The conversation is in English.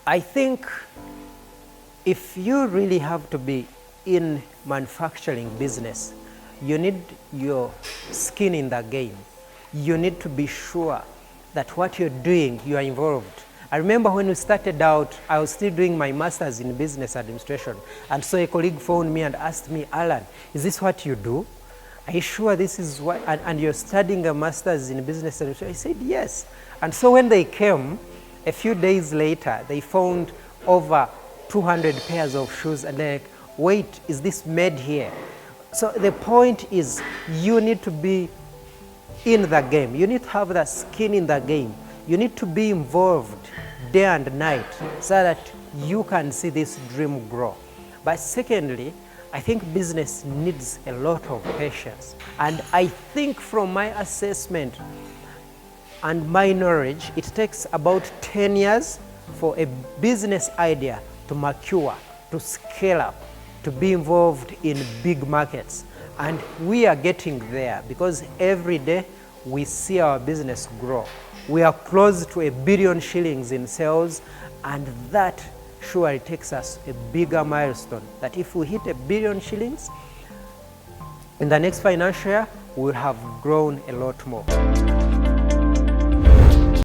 I think if you really have to be in manufacturing business, you need your skin in the game. You need to be sure that what you're doing, you are involved. I remember when we started out, I was still doing my master's in business administration, and so a colleague phoned me and asked me, Alan, is this what you do? Are you sure this is what, and you're studying a master's in business administration? I said, yes. And so when they came, a few days later, they found over 200 pairs of shoes, and they're like, wait, is this made here? So the point is, you need to be in the game. You need to have the skin in the game. You need to be involved day and night so that you can see this dream grow. But secondly, I think business needs a lot of patience. And I think from my assessment and my knowledge, it takes about 10 years for a business idea to mature, to scale up, to be involved in big markets. And we are getting there because every day we see our business grow. We are close to $1 billion shillings in sales, and that surely takes us a bigger milestone, that if we hit $1 billion shillings, in the next financial year, we'll have grown a lot more.